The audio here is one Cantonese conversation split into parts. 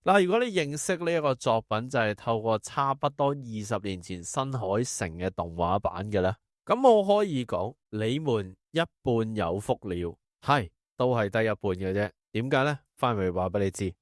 嗱，如果你認識呢一個作品就係透過差不多20年前新海誠嘅動畫版嘅咧，咁我可以講你們一半有福了，係都係得一半嘅啫。點解呢？翻嚟話俾你知。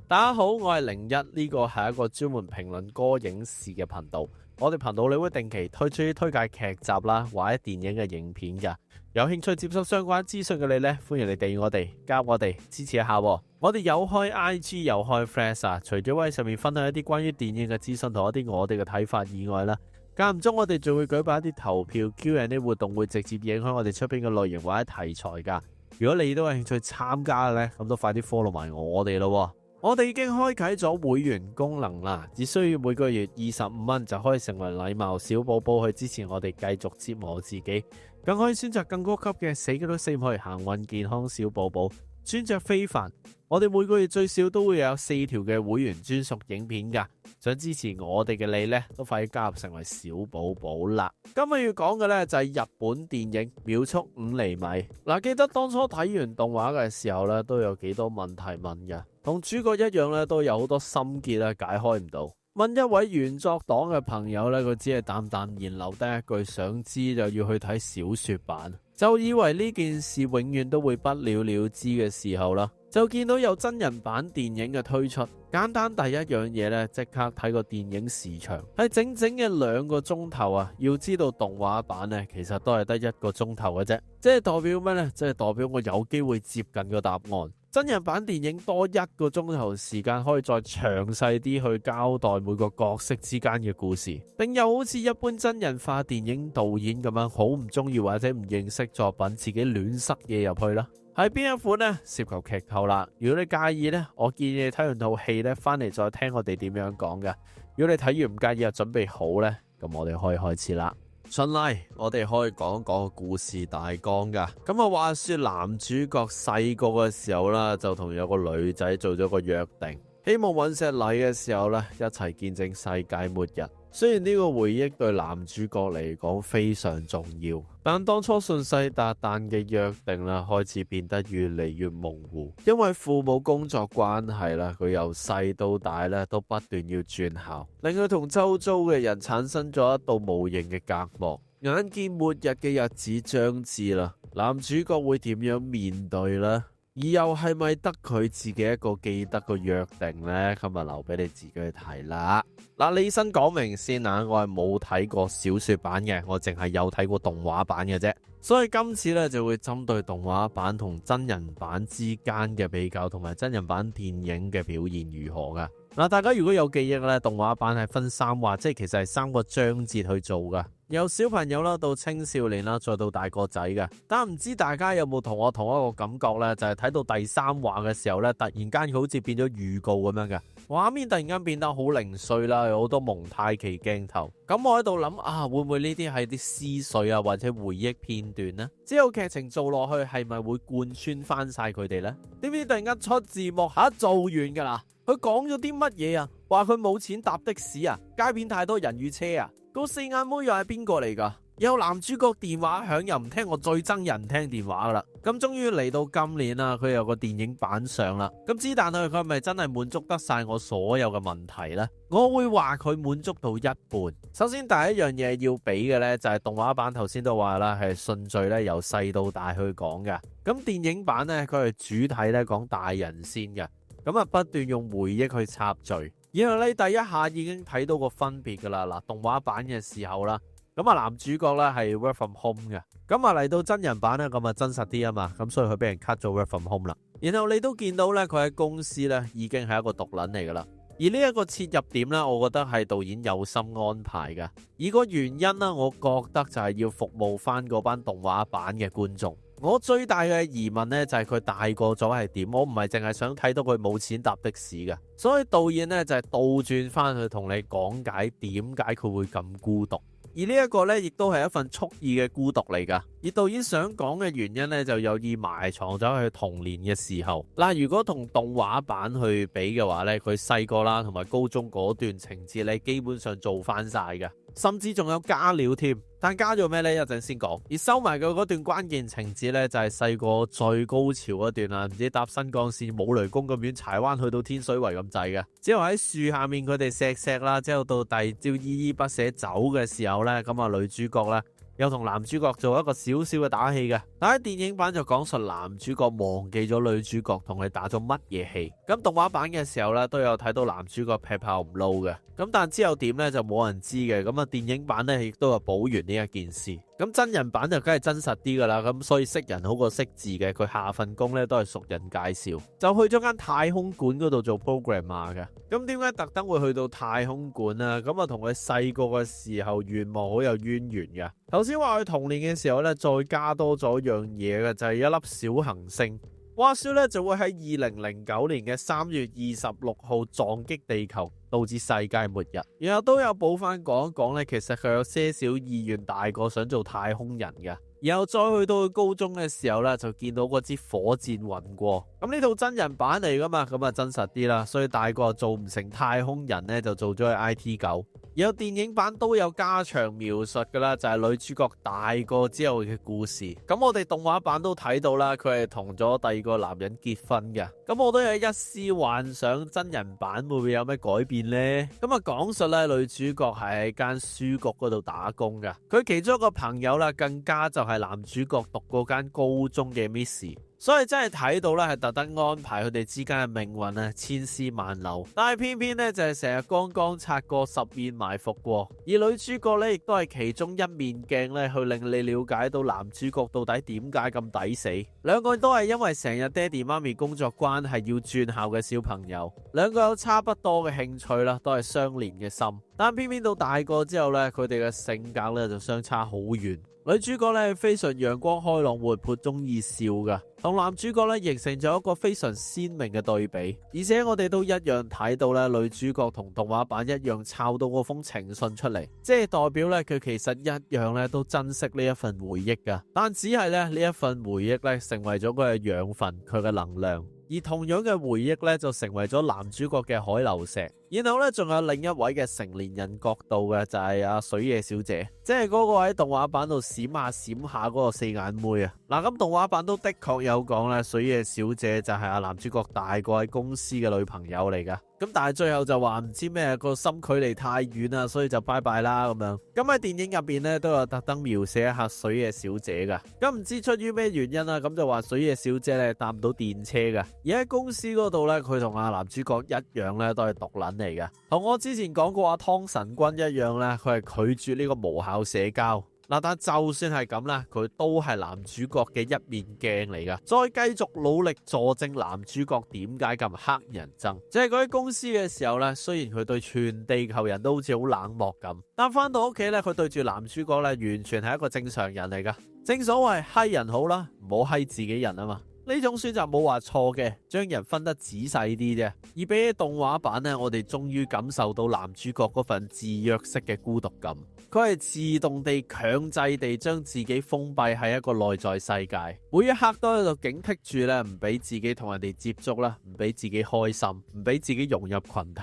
大家好，我係01，呢個係一個專門評論歌影視嘅頻道。我哋頻道裏會定期推出推介劇集啦，或者電影嘅影片噶。有興趣接收相關資訊嘅你呢，歡迎你訂閱我哋，加我哋支持一下。我哋有開 IG，有開 Flash 啊。除咗喺上面分享一啲關於電影嘅資訊同一啲我哋嘅睇法以外啦，間唔中我哋仲會舉辦一啲投票 Q&A 活動，會直接影響我哋出邊嘅內容或者題材噶。如果你都有興趣參加嘅呢，咁都快啲 follow 埋我哋咯。我哋已經開啟咗會員功能啦，只需要每個月25蚊就可以成為禮貌小寶寶去支持我哋繼續折磨自己，更可以選擇更高級嘅死都死唔去行運健康小寶寶，穿着非凡。我哋每個月最少都會有4條嘅會員專屬影片噶，想支持我哋嘅你呢，都快啲加入成為小寶寶啦。今日要講嘅呢，就係日本電影《秒速5厘米》。嗱，記得當初睇完動畫嘅時候呢，都有幾多問題問嘅。同主角一樣咧，都有好多心結咧，解開唔到。問一位原作黨嘅朋友咧，佢只係淡淡然留低一句想知就要去睇小說版，就以為呢件事永遠都會不了了之嘅時候啦，就見到有真人版電影嘅推出。簡單第一樣嘢咧，即刻睇個電影時長係整整嘅2個鐘頭啊！要知道動畫版咧，其實都係得1個鐘頭嘅啫，即係代表咩呢？即係代表我有機會接近個答案。真人版電影多1個鐘頭時間，可以再詳細啲去交代每個角色之間嘅故事，並又好似一般真人化電影導演咁樣，好唔中意或者唔認識作品，自己亂塞嘢入去啦。係邊一款呢？涉及劇透啦。如果你介意呢，我建議你睇完套戲呢，翻嚟再聽我哋點樣講嘅。如果你睇完唔介意就準備好呢，咁我哋可以開始啦。順例，我哋可以講個故事大綱噶。咁啊，話說男主角細個嘅時候啦，就同有個女仔做咗個約定，希望隕石嚟嘅時候咧，一齊見證世界末日。雖然呢個回憶對男主角嚟講非常重要，但當初信誓旦旦嘅約定啦，開始變得越嚟越模糊。因為父母工作關係啦，佢由細到大咧都不斷要轉校，令佢同周遭嘅人產生咗一道無形嘅隔膜。眼見末日嘅日子將至啦，男主角會點樣面對呢？而又係咪得佢自己一個記得個約定呢？今日留俾你自己去睇啦。嗱，你先講明先啊，我係冇睇過小說版嘅，我淨係有睇過動畫版嘅啫。所以今次咧就會針對動畫版同真人版之間嘅比較，同埋真人版電影嘅表現如何噶。嗱，大家如果有記憶咧，動畫版係分3話，即係其實係3個章節去做噶，由小朋友啦到青少年啦，再到大個仔嘅。但唔知大家有冇同我同一個感覺呢？就係睇到第3話嘅時候呢，突然間佢好似變咗預告咁樣嘅畫面，突然間變得好零碎啦，有好多蒙太奇鏡頭。咁我喺度諗啊，會唔會呢啲係啲思緒啊，或者回憶片段呢？之後劇情做落去係咪會貫穿翻晒佢哋呢？點知突然間出字幕吓，做完噶啦！佢講咗啲乜嘢啊？話佢冇錢搭的士啊，街邊太多人與車啊。個4眼妹又係邊個嚟噶？有男主角電話響又唔聽，我最憎人聽電話噶啦。咁終於嚟到今年啦，佢有個電影版上啦。咁之但係佢係咪真係滿足得晒我所有嘅問題呢？我會話佢滿足到一半。首先第一樣嘢要俾嘅呢，就係動畫版頭先都話啦，係順序咧由細到大去講嘅。咁電影版呢，佢係主體咧講大人先嘅。咁啊，不斷用回憶去插敘，然後你第一下已經睇到個分別噶啦。嗱，動畫版嘅時候啦，咁啊男主角咧係 work from home 嘅，咁啊嚟到真人版咧，咁啊真實啲啊嘛，咁所以佢俾人 cut 咗 work from home 啦。然後你都見到咧，佢喺公司咧已經係一個獨撚嚟噶啦。而呢一個切入點咧，我覺得係導演有心安排嘅。而個原因咧，我覺得就係要服務翻嗰班動畫版嘅觀眾。我最大嘅疑問呢，就係佢大個咗係點？我唔係淨係想睇到佢冇錢搭的士嘅，所以導演呢，就係倒轉翻去同你講解點解佢會咁孤獨。而呢一個呢，亦都係一份蓄意嘅孤獨嚟噶。而導演想講嘅原因呢，就有意埋藏咗佢童年嘅時候。嗱，如果同動畫版去比嘅話呢，佢細個啦，同埋高中嗰段情節呢，基本上做翻晒嘅。甚至仲有加料添。但加咗咩呢？一陣先講。而收埋嘅嗰段關鍵情節呢，就係細個最高潮嗰段啦，唔知搭新幹線冇雷公咁遠柴灣去到天水圍咁滯嘅，之後喺樹下面佢哋錫啦，之後到第二朝依依不捨走嘅時候呢，咁啊女主角呢，又同男主角做一個少少嘅打戲嘅，但喺電影版就講述男主角忘記咗女主角同佢打咗乜嘢戲。咁動畫版嘅時候咧都有睇到男主角劈炮唔撈嘅，咁但之後點咧就冇人知嘅。咁啊電影版咧亦都有補完呢一件事。咁真人版就梗係真實啲噶啦，咁所以識人好過識字嘅，佢下份工咧都係熟人介紹，就去咗間太空館嗰度做 programmer 嘅。咁點解特登會去到太空館啊？咁啊同佢細個嘅時候願望好有淵源嘅。頭先話佢童年嘅時候咧，再加多咗樣嘢嘅，就係一粒小行星。話說咧就會喺2009年嘅3月26號撞擊地球，導致世界末日。然後都有補翻講一講咧，其實佢有些少意願，大個想做太空人嘅。然後再去到佢高中嘅時候咧，就見到嗰支火箭運過。咁呢套真人版嚟噶嘛，咁啊真實啲啦。所以大個做唔成太空人咧，就做咗去 IT9。有電影版都有加長描述噶啦，就係女主角大個之後嘅故事。咁我哋動畫版都睇到啦，佢係同咗第二個男人結婚嘅。咁我都有一絲幻想真人版會唔會有咩改變呢？咁啊講述咧，女主角係喺間書局嗰度打工噶，佢其中一個朋友啦，更加就係男主角讀嗰間高中嘅 Miss。所以真係睇到咧，係特登安排佢哋之間嘅命運啊，千絲萬縷。但係偏偏咧就係成日剛剛擦過十面埋伏過。而女主角咧亦都係其中一面鏡咧，去令你了解到男主角到底點解咁抵死。兩個都係因為成日爹哋媽咪工作關係要轉校嘅小朋友，兩個有差不多嘅興趣啦，都係相連嘅心。但偏偏到大個之後咧，佢哋嘅性格咧就相差好遠。女主角咧非常陽光開朗活潑，中意笑噶，同男主角咧形成咗一個非常鮮明嘅對比。而且我哋都一樣睇到咧，女主角同動畫版一樣抄到嗰封情信出嚟，即係代表咧佢其實一樣咧都珍惜呢一份回憶噶。但只係咧呢一份回憶咧成為咗佢嘅養分，佢嘅能量。而同樣嘅回憶咧就成為咗男主角嘅海流石。然後咧仲有另一位嘅成年人角度嘅，就係阿水野小姐，即係嗰個喺動畫版度閃下閃下嗰個四眼妹啊。嗱，咁動畫版都的確有講咧，水野小姐就係阿男主角大個喺公司嘅女朋友嚟噶。咁但係最後就話唔知咩個心距離太遠啦，所以就拜拜啦咁樣。咁喺電影入邊咧都有特登描寫一下水野小姐噶。咁唔知出於咩原因啦，咁就話水野小姐咧搭唔到電車噶。而喺公司嗰度咧，佢同阿男主角一樣咧都係毒撚嚟嘅，同我之前講過阿湯神君一樣咧，佢係拒絕呢個無效社交。嗱，但就算係咁啦，佢都係男主角嘅一面鏡嚟噶，再繼續努力佐證男主角點解咁黑人憎。即係佢喺公司嘅時候咧，雖然佢對全地球人都好似好冷漠咁，但翻到屋企咧，佢對住男主角咧，完全係一個正常人嚟噶。正所謂閪人好啦，唔好閪自己人啊嘛。呢種選擇冇話錯嘅，將人分得仔細啲啫。而比起動畫版呢，我哋終於感受到男主角嗰份自虐式嘅孤獨感。佢係自動地強制地將自己封閉喺一個內在世界，每一刻都喺度警惕住咧，唔俾自己同人哋接觸啦，唔俾自己開心，唔俾自己融入群體。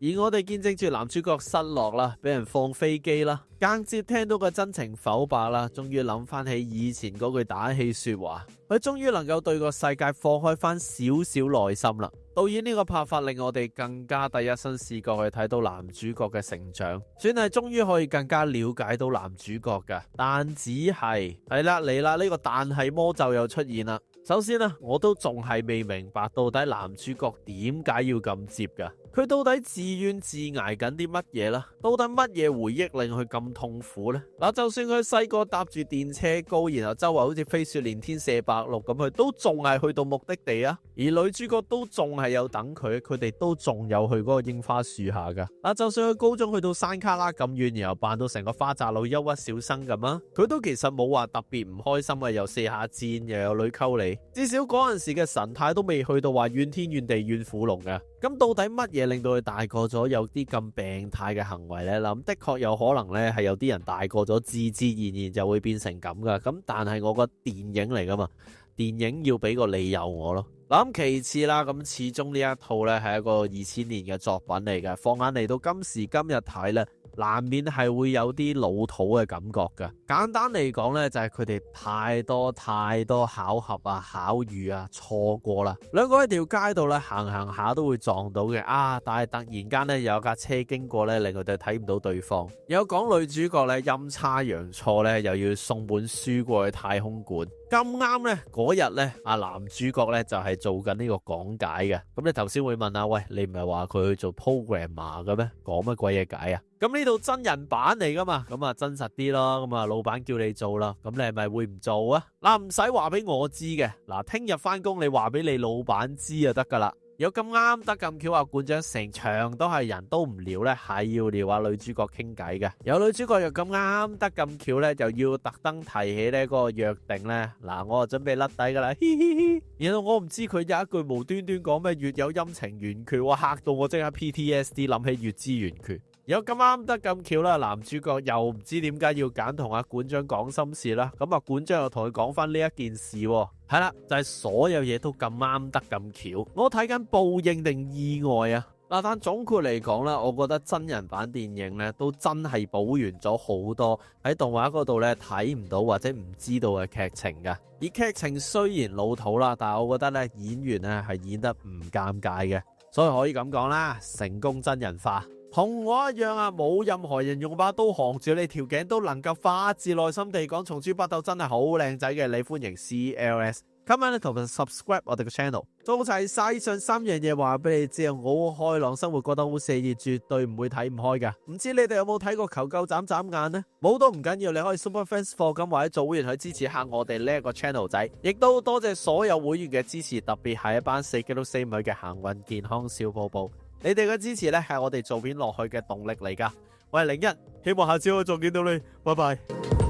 而我哋見證住男主角失落啦，俾人放飛機啦，間接聽到個真情剖白啦，終於諗翻起以前嗰句打氣說話，佢終於能夠對個世界放開翻少少內心啦。導演呢個拍法令我哋更加第一身視角去睇到男主角嘅成長，算係終於可以更加了解到男主角噶。但只係啦嚟啦，呢個但係魔咒又出現啦。首先啊，我都仲係未明白到底男主角點解要咁接噶？佢到底自怨自艾緊啲乜嘢啦？到底乜嘢回憶令佢咁痛苦呢？嗱，就算佢細個搭住電車高，然後周圍好似飛雪連天射白鹿咁，佢都仲係去到目的地啊。而女主角都仲係有等佢，佢哋都仲有去嗰個櫻花樹下噶。嗱，就算佢高中去到山卡拉咁遠，然後扮到成個花澤類憂鬱小生咁啊，佢都其實冇話特別唔開心啊，又射下箭，又有女溝你，至少嗰陣時嘅神態都未去到話怨天怨地怨虎龍噶。咁到底乜嘢令到佢大個咗有啲咁病態嘅行為呢？咁的確有可能呢係有啲人大個咗自自然然就會變成咁噶。咁但係我個電影嚟噶嘛，電影要俾個理由我咯。咁其次啦，咁始終呢一套呢係一個2000年嘅作品嚟嘅，放眼嚟到今時今日睇呢，難免係會有啲老土嘅感覺㗎。簡單嚟講呢，就係佢哋太多巧合啊、巧遇啊錯過啦。兩個喺條街度咧行下都會撞到嘅但係突然間呢，有架車經過呢，令佢哋睇唔到對方。有講女主角呢，陰差陽錯呢，又要送本書過去太空館。咁啱呢，嗰日呢，男主角呢就係做緊呢個講解嘅。咁你頭先會問喂，你唔係話佢去做 programmer 嘅咩？講乜鬼嘢解啊？咁呢度真人版嚟噶嘛？咁真實啲咯。咁老闆叫你做啦，咁你係咪會唔做啊？唔使話俾我知嘅。聽日翻工你話俾你老闆知就得噶啦。有咁啱得咁巧館長成場都係人都唔撩呢，係要撩女主角傾偈嘅。有女主角又咁啱得咁巧呢，又要特登提起呢個約定呢。我就準備甩底噶啦，嘻嘻嘻。然後我唔知佢有一句無端端講咩月有陰晴圓缺，嚇到我即刻 PTSD 諗起月之圓缺。有咁啱得咁巧啦，男主角又唔知點解要揀同館長講心事啦。咁館長又同佢講翻呢一件事，係啦，就係所有嘢都咁啱得咁巧。我睇緊報應定意外啊？但總括嚟講啦，我覺得真人版電影咧都真係補完咗好多喺動畫嗰度咧睇唔到或者唔知道嘅劇情噶。而劇情雖然老土啦，但係我覺得咧演員咧係演得唔尷尬嘅，所以可以咁講啦，成功真人化。同我一樣冇任何人用把刀行住你條頸都能夠發自內心地講松豬北斗真係好靚仔嘅，你歡迎 CLS。今晚同埋 subscribe 我哋嘅 channel， 做齊晒上3樣嘢話俾你知，我好開朗，生活覺得好寫意，絕對唔會睇唔開噶。唔知你哋有冇睇過求救眨眨眼呢？冇都唔緊要，你可以 super fans 課金或者做會員去支持下我哋呢一個 channel 仔，亦都多謝所有會員嘅支持，特別係一班4基督4妹嘅行運健康小寶寶。你哋嘅支持咧係我哋做片落去嘅動力嚟噶。我係01，希望下次可以再見到你，拜拜。